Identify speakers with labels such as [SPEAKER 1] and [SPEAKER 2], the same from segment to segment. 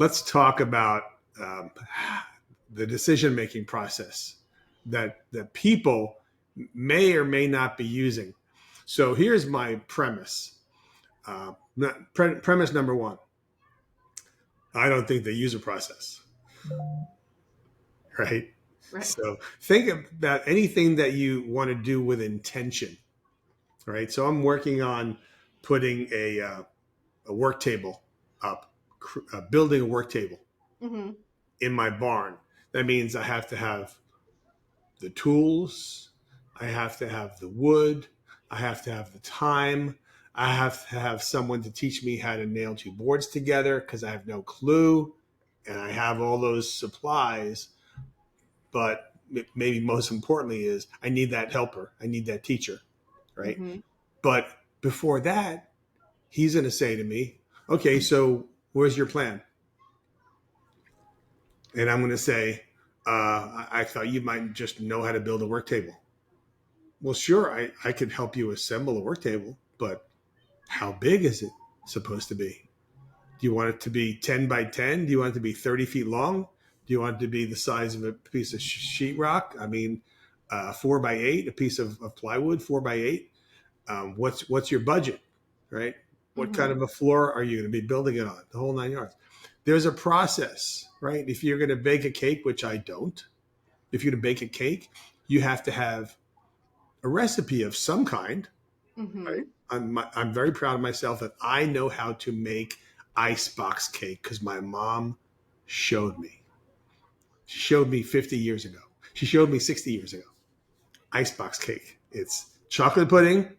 [SPEAKER 1] let's talk about the decision-making process that people may or may not be using. So here's my premise. Premise number one: I don't think they use a process, right?
[SPEAKER 2] Right.
[SPEAKER 1] So think about anything that you want to do with intention, right? So I'm working on putting a work table up, building a work table
[SPEAKER 2] Mm-hmm.
[SPEAKER 1] in my barn. That means I have to have the tools, I have to have the wood, I have to have the time, I have to have someone to teach me how to nail two boards together because I have no clue, and I have all those supplies. But maybe most importantly is I need that helper, I need that teacher, right?
[SPEAKER 2] Mm-hmm.
[SPEAKER 1] But before that, he's going to say to me, okay, so where's your plan? And I'm going to say, I thought you might just know how to build a work table. Well, sure, I could help you assemble a work table, but how big is it supposed to be? Do you want it to be 10 by 10? Do you want it to be 30 feet long? Do you want it to be the size of a piece of sheetrock? I mean, 4 by 8, a piece of plywood, 4 by 8. What's your budget, right? What kind
[SPEAKER 2] Mm-hmm.
[SPEAKER 1] of a floor are you going to be building it on? The whole 9 yards. There's a process, right? If you're going to bake a cake, which I don't, if you're going to bake a cake, you have to have a recipe of some kind,
[SPEAKER 2] Mm-hmm.
[SPEAKER 1] right? I'm very proud of myself that I know how to make icebox cake because my mom showed me. She showed me 50 years ago. She showed me 60 years ago. Icebox cake. It's chocolate pudding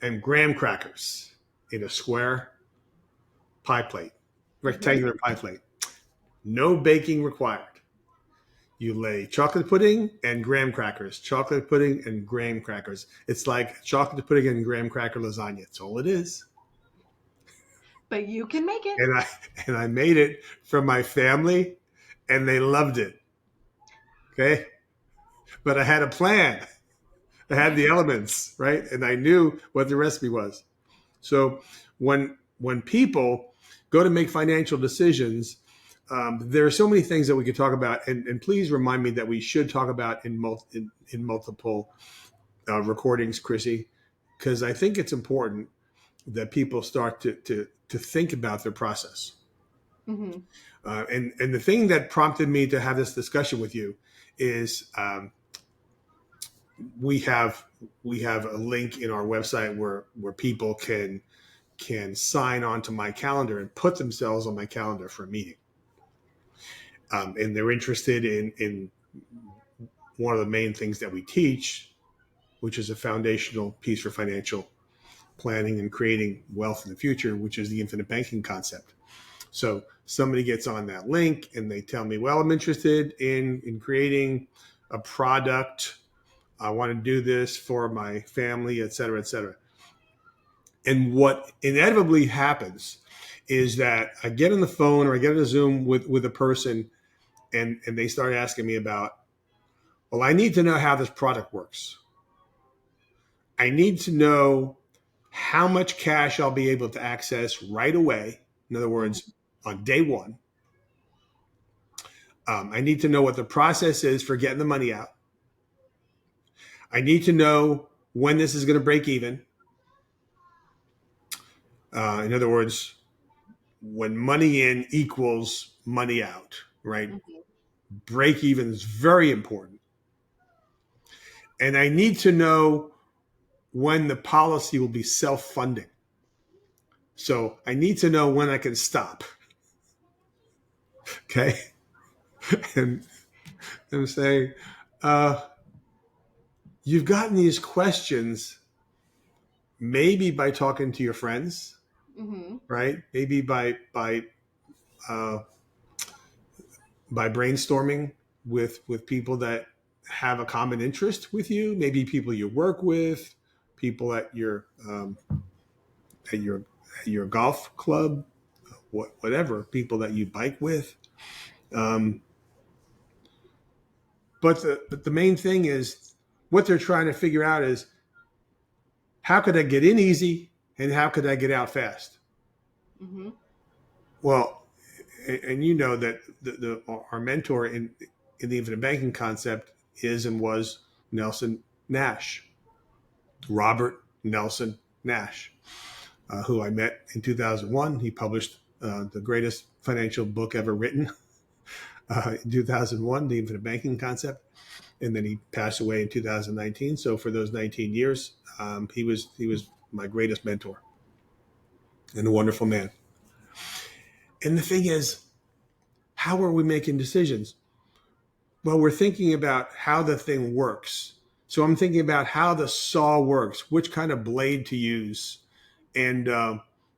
[SPEAKER 1] and graham crackers in a square pie plate,
[SPEAKER 2] Mm-hmm.
[SPEAKER 1] rectangular pie plate. No baking required. You lay chocolate pudding and graham crackers, chocolate pudding and graham crackers. It's like chocolate pudding and graham cracker lasagna. It's all it is.
[SPEAKER 2] But you can make it.
[SPEAKER 1] And I made it for my family and they loved it. Okay? But I had a plan. I had the elements, right? And I knew what the recipe was. So when people go to make financial decisions, there are so many things that we could talk about, and please remind me that we should talk about in multiple recordings, Chrissy, because I think it's important that people start to think about their process.
[SPEAKER 2] Mm-hmm.
[SPEAKER 1] And the thing that prompted me to have this discussion with you is we have a link in our website where people can sign on to my calendar and put themselves on my calendar for a meeting. And they're interested in one of the main things that we teach, which is a foundational piece for financial planning and creating wealth in the future, which is the infinite banking concept. So somebody gets on that link and they tell me, well, I'm interested in creating a product. I want to do this for my family, et cetera, et cetera. And what inevitably happens is that I get on the phone or I get on a Zoom with a person and they start asking me about, well, I need to know how this product works. I need to know how much cash I'll be able to access right away. In other words, on day one. I need to know what the process is for getting the money out. I need to know when this is going to break even. In other words, when money in equals money out, right?
[SPEAKER 2] Mm-hmm.
[SPEAKER 1] Break even is very important. And I need to know when the policy will be self-funding. So I need to know when I can stop. Okay. And I'm saying, you've gotten these questions maybe by talking to your friends,
[SPEAKER 2] Mm-hmm.
[SPEAKER 1] right? Maybe uh, by brainstorming with people that have a common interest with you, maybe people you work with, people at at your at your golf club, whatever, people that you bike with. Um, but the main thing is what they're trying to figure out is how could I get in easy and how could I get out fast?
[SPEAKER 2] Mm-hmm.
[SPEAKER 1] Well, and you know that our mentor in the infinite banking concept is and was Nelson Nash, Robert Nelson Nash, who I met in 2001. He published the greatest financial book ever written in 2001, The Infinite Banking Concept, and then he passed away in 2019. So for those 19 years, he was my greatest mentor and a wonderful man. And the thing is, how are we making decisions? Well, we're thinking about how the thing works. So I'm thinking about how the saw works, which kind of blade to use, and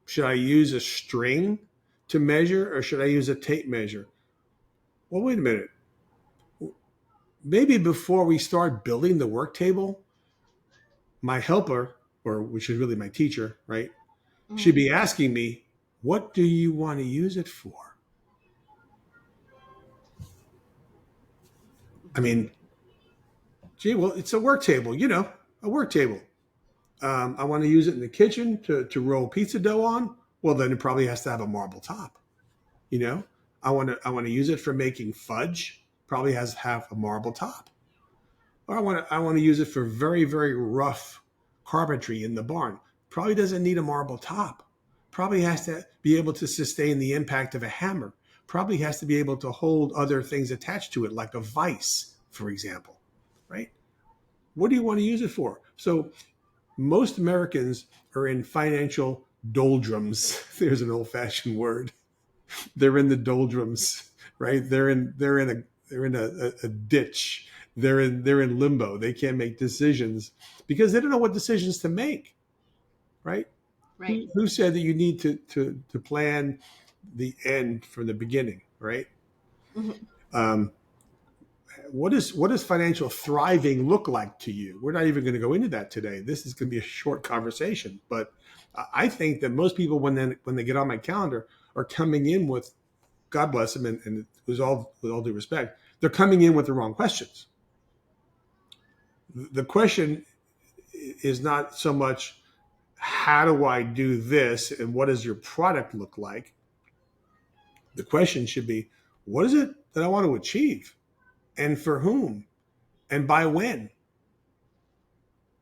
[SPEAKER 1] should I use a string to measure or should I use a tape measure? Well, wait a minute. Maybe before we start building the work table, my helper, or which is really my teacher, right, should be asking me, what do you want to use it for? I mean, gee, well, it's a work table, a work table. I want to use it in the kitchen to roll pizza dough on. Well, then it probably has to have a marble top. I want to use it for making fudge. Probably has to have a marble top. Or I want to use it for very, very rough carpentry in the barn. Probably doesn't need a marble top. Probably has to be able to sustain the impact of a hammer. Probably has to be able to hold other things attached to it, like a vise, for example, right? What do you want to use it for? So most Americans are in financial doldrums. There's an old-fashioned word. They're in the doldrums, right? They're in a ditch. They're in limbo. They can't make decisions because they don't know what decisions to make, right?
[SPEAKER 2] Right.
[SPEAKER 1] Who said that you need to plan the end from the beginning, right? Mm-hmm. What does financial thriving look like to you? We're not even going to go into that today. This is going to be a short conversation, but I think that most people, when they get on my calendar, are coming in with, God bless them, and with all due respect, they're coming in with the wrong questions. The question is not so much, how do I do this and what does your product look like? The question should be, what is it that I want to achieve and for whom and by when?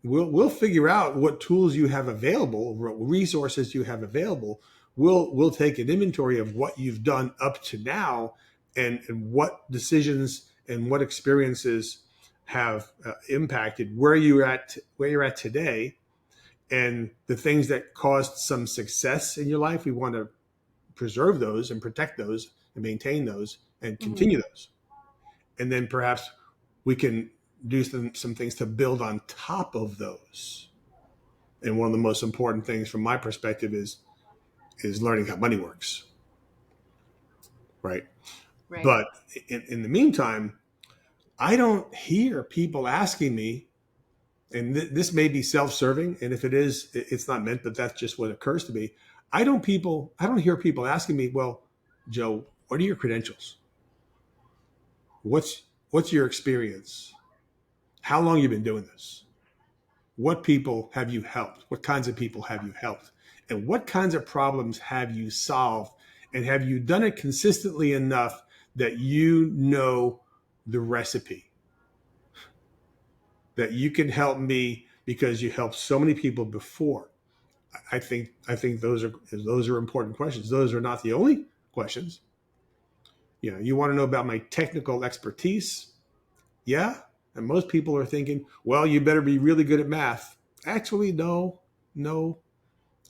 [SPEAKER 1] We'll figure out what tools you have available, what resources you have available. We'll take an inventory of what you've done up to now and what decisions and what experiences have impacted where you're at today, and the things that caused some success in your life. We want to preserve those and protect those and maintain those and continue those. And then perhaps we can do some things to build on top of those. And one of the most important things from my perspective is learning how money works. Right. But in the meantime, I don't hear people asking me, and this may be self-serving, and if it is, it's not meant, but that's just what occurs to me. I don't hear people asking me, well, Joe, what are your credentials? What's your experience? How long have you been doing this? What people have you helped? What kinds of people have you helped? And what kinds of problems have you solved? And have you done it consistently enough that you know the recipe? That you can help me because you helped so many people before. I think those are important questions. Those are not the only questions. You want to know about my technical expertise? Yeah. And most people are thinking, well, you better be really good at math. Actually, no.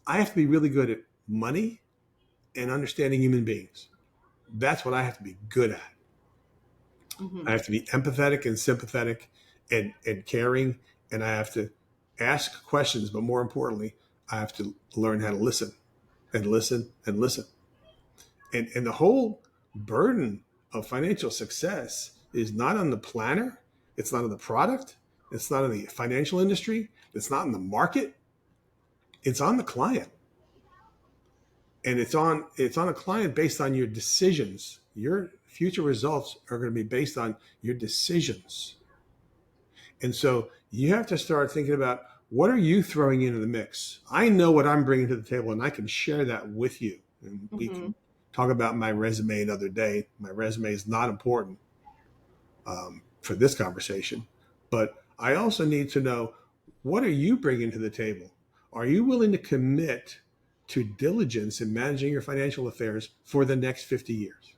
[SPEAKER 1] I have to be really good at money and understanding human beings. That's what I have to be good at. Mm-hmm. I have to be empathetic and sympathetic and caring. And I have to ask questions, but more importantly, I have to learn how to listen and listen and listen. And the whole burden of financial success is not on the planner. It's not on the product. It's not on the financial industry. It's not in the market. It's on the client. And it's on a client based on your decisions. Your future results are going to be based on your decisions. And so you have to start thinking about, what are you throwing into the mix? I know what I'm bringing to the table, and I can share that with you. And talk about my resume another day. My resume is not important for this conversation, but I also need to know, what are you bringing to the table? Are you willing to commit to diligence in managing your financial affairs for the next 50 years?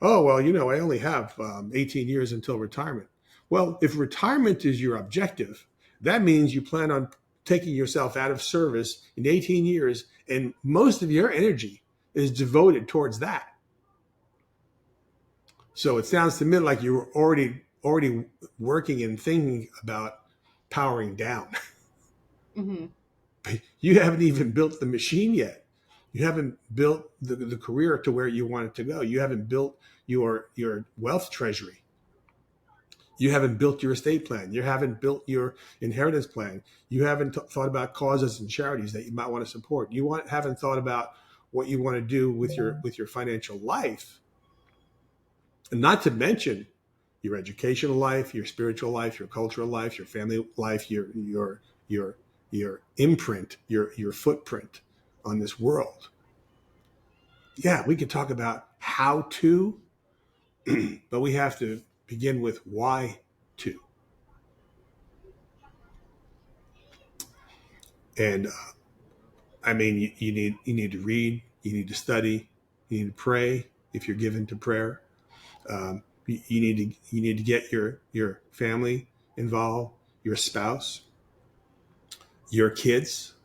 [SPEAKER 1] Oh, well, I only have 18 years until retirement. Well, if retirement is your objective, that means you plan on taking yourself out of service in 18 years, and most of your energy is devoted towards that. So it sounds to me like you're already working and thinking about powering down.
[SPEAKER 2] Mm-hmm.
[SPEAKER 1] You haven't even built the machine yet. You haven't built the career to where you want it to go. You haven't built your wealth treasury. You haven't built your estate plan. You haven't built your inheritance plan. You haven't thought about causes and charities that you might want to support. Haven't thought about what you want to do with your financial life, and not to mention your educational life, your spiritual life, your cultural life, your family life, your imprint, your footprint on this world. Yeah, we could talk about how to, but we have to begin with why to. And I mean, you need to read, you need to study, you need to pray if you're given to prayer. You need to get your family involved, your spouse, your kids,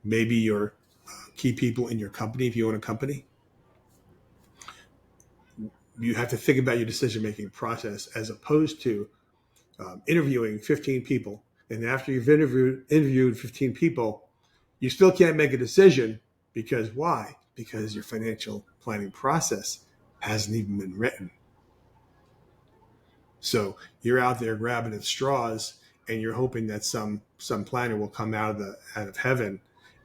[SPEAKER 1] maybe your key people in your company if you own a company. You have to think about your decision-making process as opposed to interviewing 15 people. And after you've interviewed 15 people, you still can't make a decision because why? Because your financial planning process hasn't even been written. So you're out there grabbing at straws and you're hoping that some planner will come out of heaven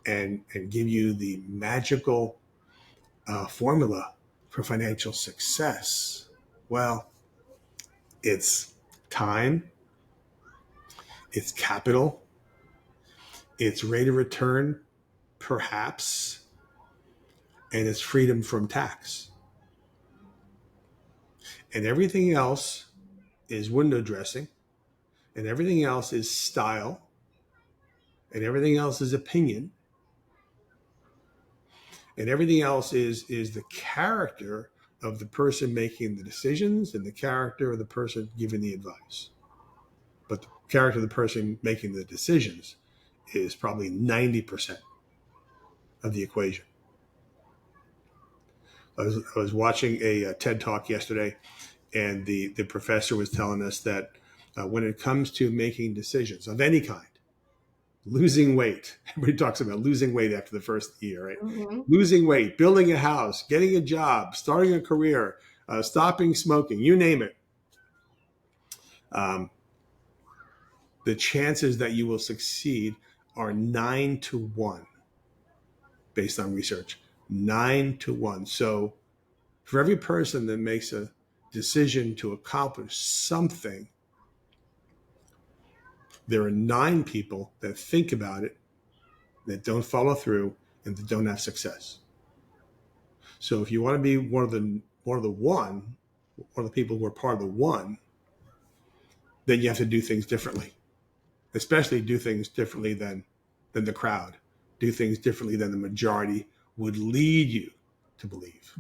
[SPEAKER 1] and give you the magical formula for financial success. Well, it's time, it's capital, it's rate of return, perhaps, and it's freedom from tax. And everything else is window dressing, and everything else is style, and everything else is opinion, and everything else is the character of the person making the decisions and the character of the person giving the advice. But the character of the person making the decisions is probably 90% of the equation. I was watching a TED Talk yesterday, and the professor was telling us that when it comes to making decisions of any kind, losing weight, everybody talks about losing weight after the first year, right?
[SPEAKER 2] Mm-hmm.
[SPEAKER 1] Losing weight, building a house, getting a job, starting a career, stopping smoking, you name it. The chances that you will succeed are 9-1 based on research. 9-1. So for every person that makes a decision to accomplish something, there are 9 people that think about it, that don't follow through, and that don't have success. So if you want to be one of the people who are part of the one, then you have to do things differently. Especially do things differently than the crowd. Do things differently than the majority would lead you to believe.